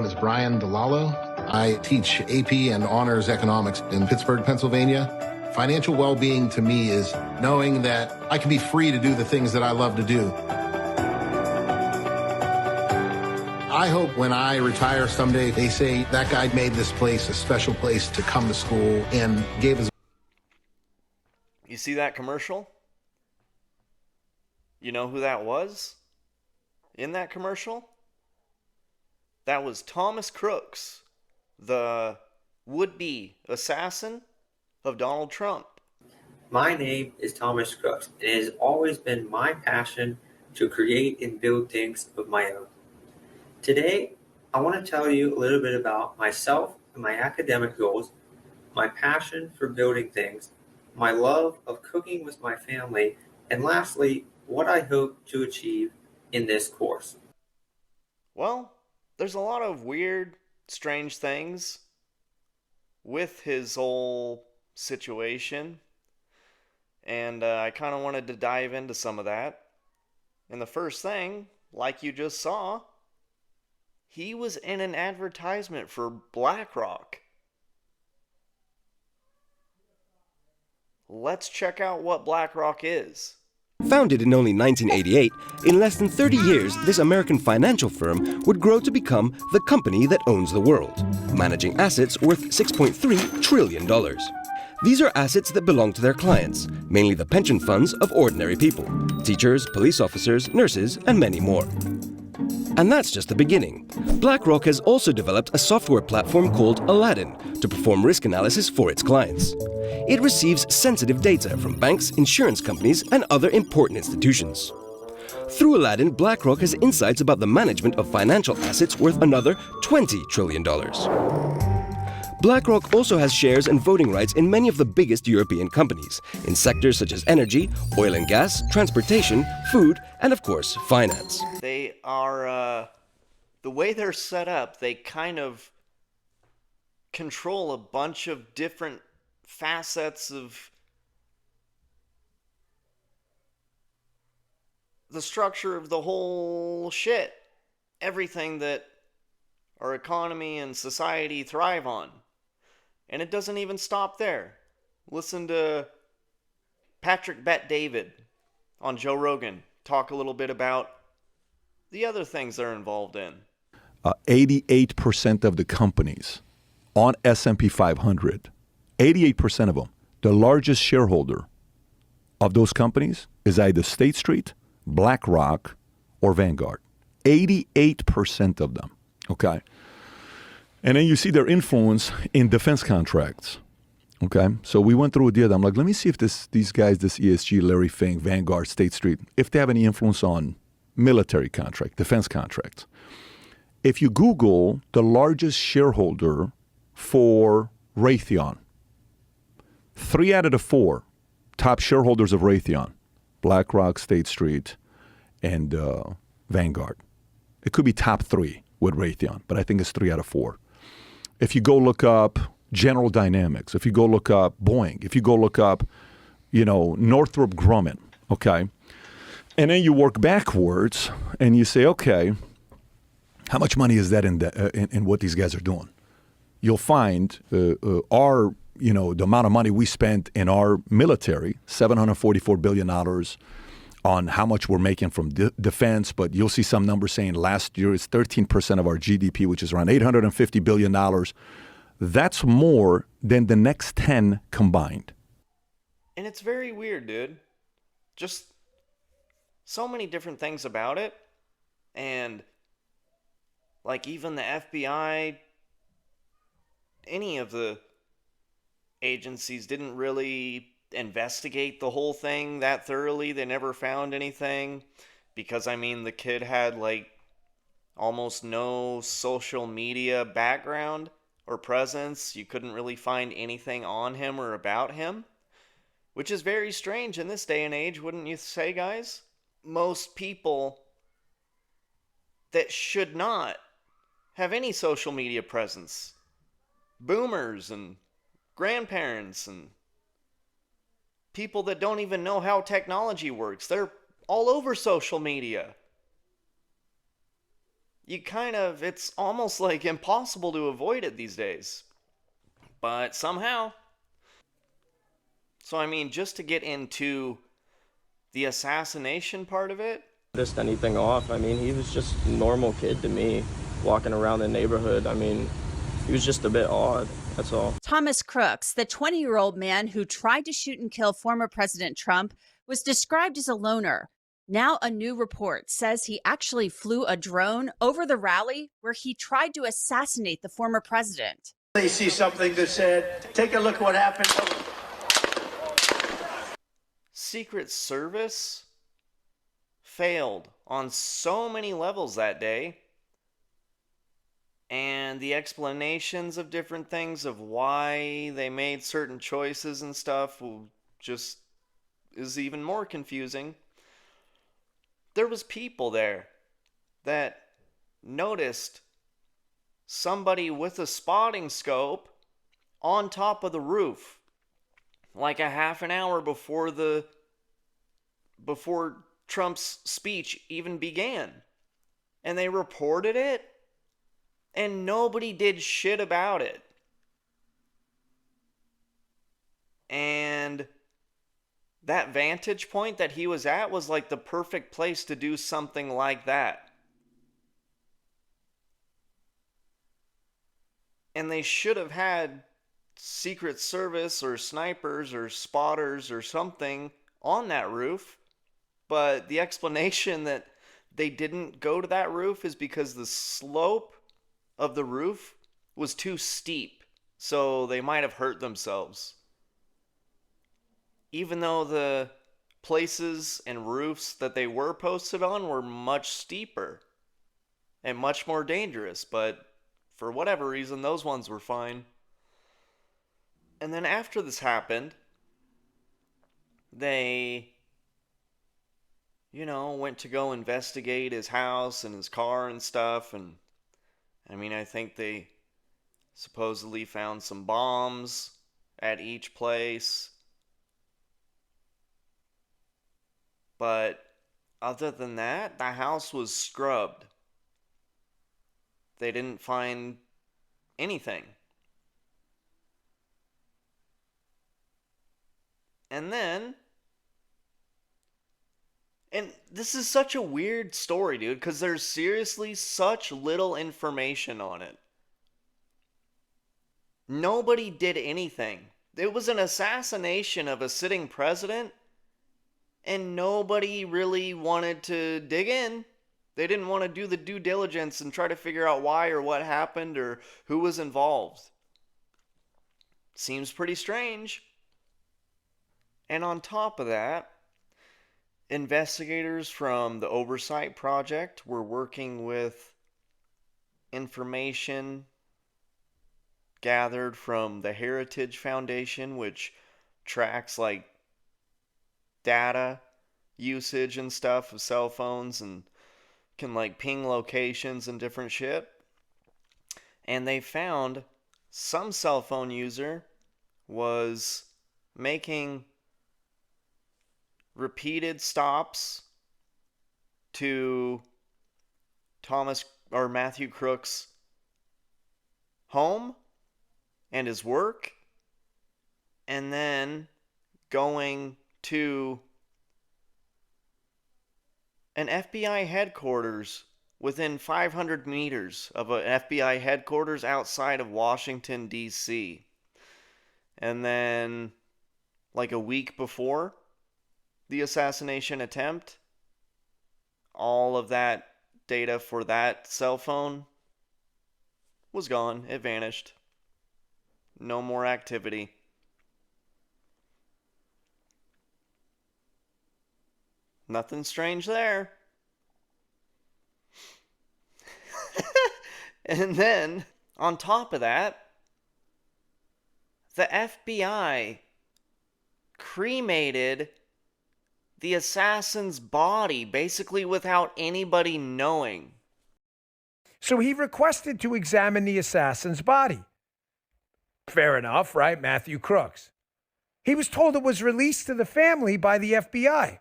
My name is Brian DeLallo. I teach AP and honors economics in Pittsburgh, Pennsylvania. Financial well-being to me is knowing that I can be free to do the things that I love to do. I hope when I retire someday, they say that guy made this place a special place to come to school and gave us. You see that commercial? You know who that was in that commercial? That was Thomas Crooks, the would-be assassin of Donald Trump. My name is Thomas Crooks, and it has always been my passion to create and build things of my own. Today, I want to tell you a little bit about myself and my academic goals, my passion for building things, my love of cooking with my family, and lastly, what I hope to achieve in this course. Well, there's a lot of weird, strange things with his whole situation, and I kind of wanted to dive into some of that. And the first thing, like you just saw, he was in an advertisement for BlackRock. Let's check out what BlackRock is. Founded in only 1988, in less than 30 years, this American financial firm would grow to become the company that owns the world, managing assets worth $6.3 trillion. These are assets that belong to their clients, mainly the pension funds of ordinary people, teachers, police officers, nurses, and many more. And that's just the beginning. BlackRock has also developed a software platform called Aladdin to perform risk analysis for its clients. It receives sensitive data from banks, insurance companies, and other important institutions. Through Aladdin, BlackRock has insights about the management of financial assets worth another $20 trillion. BlackRock also has shares and voting rights in many of the biggest European companies, in sectors such as energy, oil and gas, transportation, food, and of course, finance. They are, the way they're set up, they kind of control a bunch of different facets of the structure of the whole shit. Everything that our economy and society thrive on. And it doesn't even stop there. Listen to Patrick Bet-David on Joe Rogan talk a little bit about the other things they're involved in. 88% of the companies on S&P 500, 88% of them, the largest shareholder of those companies is either State Street, BlackRock, or Vanguard. 88% of them, okay? And then you see their influence in defense contracts, okay? So we went through a deal. I'm like, let me see if these guys, this ESG, Larry Fink, Vanguard, State Street, if they have any influence on military contract, defense contracts. If you Google the largest shareholder for Raytheon, 3 out of the 4 top shareholders of Raytheon, BlackRock, State Street, and Vanguard. It could be top 3 with Raytheon, but I think it's 3 out of 4. If you go look up General Dynamics, if you go look up Boeing, if you go look up, Northrop Grumman, okay? And then you work backwards and you say, okay, how much money is that in what these guys are doing? You'll find the amount of money we spent in our military, $744 billion on how much we're making from defense, but you'll see some numbers saying last year it's 13% of our GDP, which is around $850 billion. That's more than the next 10 combined. And it's very weird, dude. Just so many different things about it. And like even the FBI, any of the agencies didn't really investigate the whole thing that thoroughly. They never found anything because, the kid had almost no social media background or presence. You couldn't really find anything on him or about him, which is very strange in this day and age, wouldn't you say, guys? Most people that should not have any social media presence, boomers and grandparents and people that don't even know how technology works, they're all over social media. it's almost like impossible to avoid it these days. But somehow. So, I mean, just to get into the assassination part of it. Just anything off. I mean, he was just a normal kid to me, walking around the neighborhood. I mean, he was just a bit odd, that's all. Thomas Crooks, the 20-year-old man who tried to shoot and kill former President Trump, was described as a loner. Now a new report says he actually flew a drone over the rally where he tried to assassinate the former president. They see something that said, take a look at what happened. Secret Service failed on so many levels that day. And the explanations of different things of why they made certain choices and stuff just is even more confusing. There was people there that noticed somebody with a spotting scope on top of the roof like a half an hour before Trump's speech even began. And they reported it, and nobody did shit about it. And that vantage point that he was at was like the perfect place to do something like that. And they should have had Secret Service or snipers or spotters or something on that roof. But the explanation that they didn't go to that roof is because the slope of the roof was too steep. So they might have hurt themselves. Even though the places and roofs that they were posted on were much steeper and much more dangerous, but for whatever reason, those ones were fine. And then after this happened, they, went to go investigate his house and his car and stuff. And I mean, I think they supposedly found some bombs at each place. But other than that, the house was scrubbed. They didn't find anything. And then, and this is such a weird story, dude, because there's seriously such little information on it. Nobody did anything. It was an assassination of a sitting president, and nobody really wanted to dig in. They didn't want to do the due diligence and try to figure out why or what happened or who was involved. Seems pretty strange. And on top of that, investigators from the Oversight Project were working with information gathered from the Heritage Foundation, which tracks like data usage and stuff of cell phones and can like ping locations and different shit. And they found some cell phone user was making repeated stops to Matthew Crooks' home and his work, and then going to an FBI headquarters within 500 meters of an FBI headquarters outside of Washington, D.C. And then, like a week before the assassination attempt, all of that data for that cell phone was gone. It vanished. No more activity. Nothing strange there. And then, on top of that, the FBI cremated the assassin's body, basically without anybody knowing. So he requested to examine the assassin's body. Fair enough, right? Matthew Crooks. He was told it was released to the family by the FBI.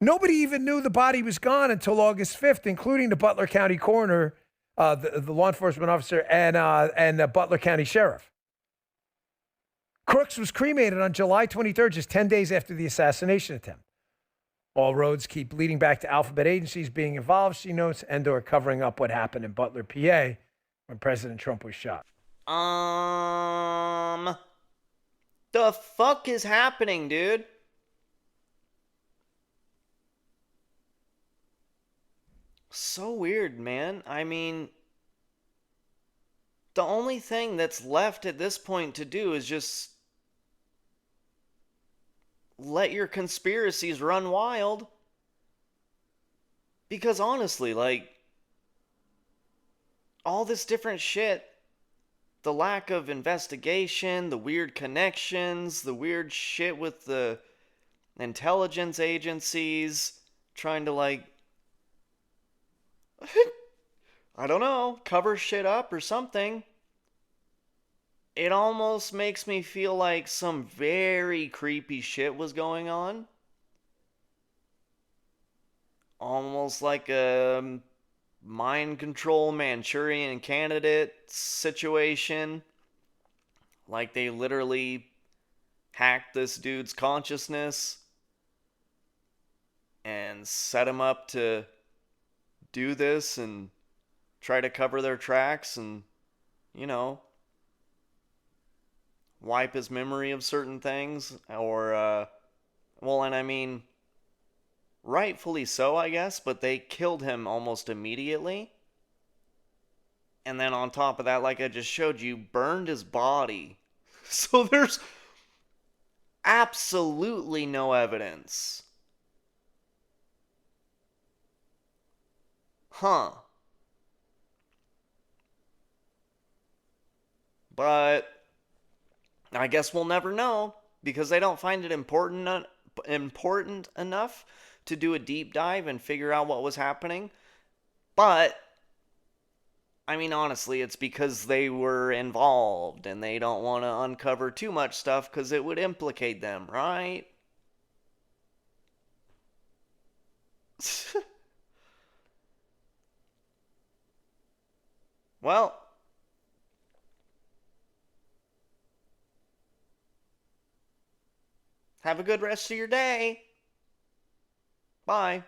Nobody even knew the body was gone until August 5th, including the Butler County coroner, the law enforcement officer, and the Butler County sheriff. Crooks was cremated on July 23rd, just 10 days after the assassination attempt. All roads keep leading back to Alphabet agencies being involved, she notes, and/or covering up what happened in Butler, PA, when President Trump was shot. The fuck is happening, dude? So weird, man. I mean, the only thing that's left at this point to do is just let your conspiracies run wild. Because honestly, like, all this different shit, the lack of investigation, the weird connections, the weird shit with the intelligence agencies trying to, like, I don't know, cover shit up or something. It almost makes me feel like some very creepy shit was going on. Almost like a mind control Manchurian candidate situation. Like they literally hacked this dude's consciousness and set him up to do this and try to cover their tracks and, you know, wipe his memory of certain things. Or, well, and I mean, rightfully so, I guess, but they killed him almost immediately. And then on top of that, like I just showed you, burned his body. So there's absolutely no evidence. Huh. But I guess we'll never know because they don't find it important enough to do a deep dive and figure out what was happening. But I mean, honestly, it's because they were involved and they don't want to uncover too much stuff because it would implicate them, right? Well, have a good rest of your day. Bye.